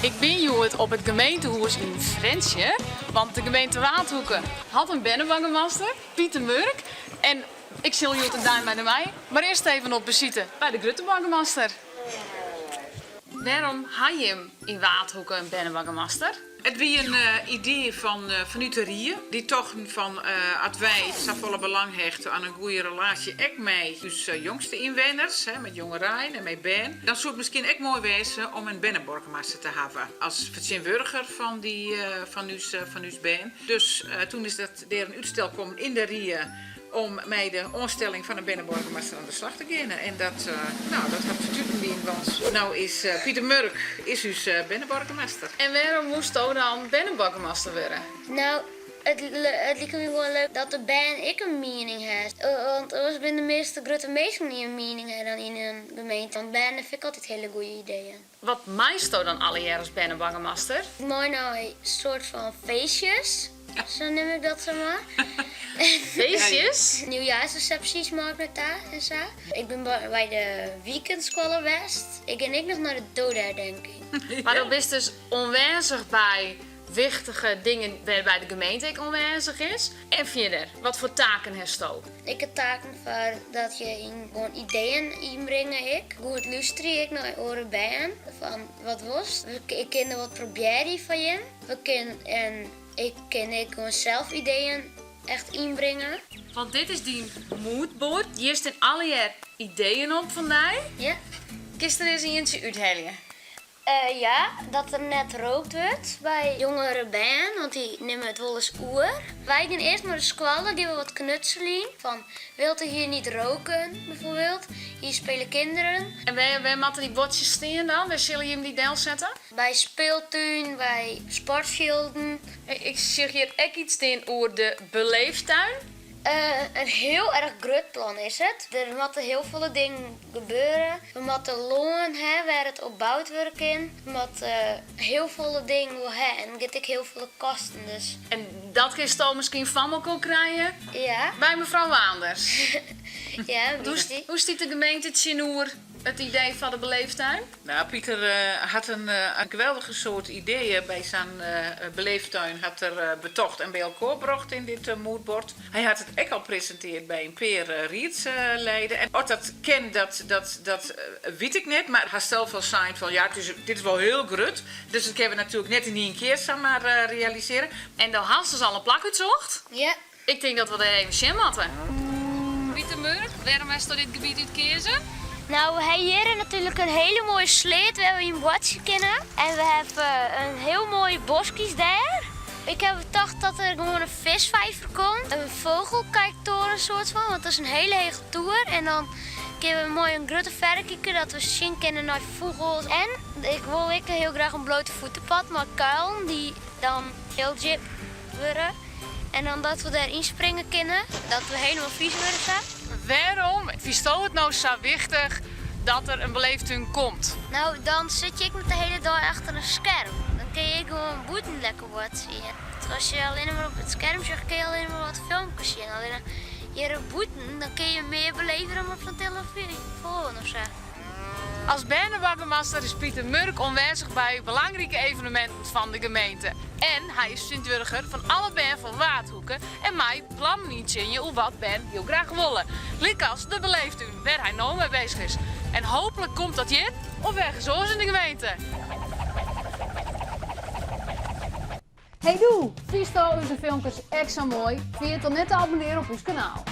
Ik ben hier op het gemeentehuis in Frensje, want de gemeente Waardhoeken had een bennenbangemaster, Pieter Murk. En ik zal jullie het daar bij mij, maar eerst even op visite bij de Gruttenbangemaster. Waarom had je hem in Waardhoeken een bennenbangemaster? Het was een idee vanuit de Rie. Die toch van als wij zoveel belang hechten aan een goede relatie ook met dus jongste inwoners, met jongerijn en met Ben. Dan zou het misschien ook mooi wezen om een bennenborgmaster te hebben als vertegenwoordiger van uw Ben. Dus toen is dat er een uitstel komen in de Rie om met de aanstelling van een bennenborgmaster aan de slag te gaan. En dat had vertuigd in, want nou is Pieter Murk is uw bennenborgmaster. En waarom moest je dan bennenbangemaster worden? Nou, het lijkt me gewoon leuk dat de band ik een mening heeft. Want er zijn de meeste grote mensen die een mening hebben dan in een gemeente. Want banden vind ik altijd hele goede ideeën. Wat maakt je dan alle jaren als bennenbangemaster? Mooi nou een soort van feestjes. Zo noem ik dat zo maar. Feestjes? Nieuwjaarsrecepties maak ik met daar en zo. Ik ben bij de weekendschool West. Ik ga nog naar de dodenherdenking. Maar dan is dus onwezig bij wichtige dingen waarbij de gemeente ook onwezig is. En verder, wat voor taken heeft je? Ik heb taken voor dat je gewoon ideeën inbrengen. Goed luisteren ik naar oren bij van wat was. Ik ken wat proberen van je. Ik kan gewoon zelf ideeën echt inbrengen. Want dit is die moodboard. Hier staan alle jaar ideeën op vandaag. Ja. Kist er eens eentje uithalen? Ja, dat er net rookt wordt bij jongere bijen, want die nemen het wel eens oer. Wij gaan eerst naar de squallen, geven wat knutseling. Van, wilt u hier niet roken, bijvoorbeeld? Hier spelen kinderen. En waar moeten die bordjes staan dan? Waar zullen je hem die deel zetten? Bij speeltuin, bij sportvelden. Ik zeg hier ook iets staan over de beleeftuin. Een heel erg groot plan is het. Er moeten heel veel dingen gebeuren. We moeten loon hebben waar het opbouwd wordt in. We moeten heel veel dingen hebben. En dan heb ik heel veel kosten dus. En dat kun je dan misschien van elkaar krijgen Ja. bij mevrouw Waanders. Ja, Hoe stiet de gemeente het zien over het idee van de beleeftuin? Nou, Pieter had een geweldige soort ideeën bij zijn beleeftuin. Had er betocht en bij elkaar gebracht in dit moodboard. Hij had het ook al gepresenteerd bij een paar rietsleden. En wat dat ken, dat weet ik niet. Maar hij zelf wel zei van ja, dit is wel heel groot. Dus dat kunnen we natuurlijk net in één keer samen realiseren. En dan had ze al een plak uitzocht. Ja. Ik denk dat we er even zien moeten. Pieter Murk, waarom is dit gebied uitgekozen? Nou, we hebben hier natuurlijk een hele mooie sleet waar we in watje kennen. En we hebben een heel mooi bosjes daar. Ik heb gedacht dat er gewoon een visvijver komt. Een vogelkijktoren soort van, want dat is een hele hege toer. En dan kunnen we mooi een grote verre kijken dat we zien kunnen naar vogels. En ik wil heel graag een blote voetenpad met kuilen die dan heel jip worden. En dan dat we daarin springen kunnen, dat we helemaal vries worden. Waarom is het nou zo wichtig dat er een beleeftuin komt? Nou, dan zit je met de hele dag achter een scherm. Dan kun je gewoon boeten lekker wat zien. Als je alleen maar op het scherm zit, kun je alleen maar wat filmpjes zien. Alleen hier boeten, dan kun je meer beleven dan op zo'n telefoon of zo. Als bennenbangemaster is Pieter Murk aanwezig bij belangrijke evenementen van de gemeente. En hij is vertegenwoordiger van alle Ben van Waardhoeken. En mij plan niet zien hoe wat Ben heel graag willen. Likas de beleeftuin, waar hij nou mee bezig is. En hopelijk komt dat hier of ergens anders in de gemeente. Hey doe! Vies de filmpjes extra mooi. Vergeet dan net te abonneren op ons kanaal.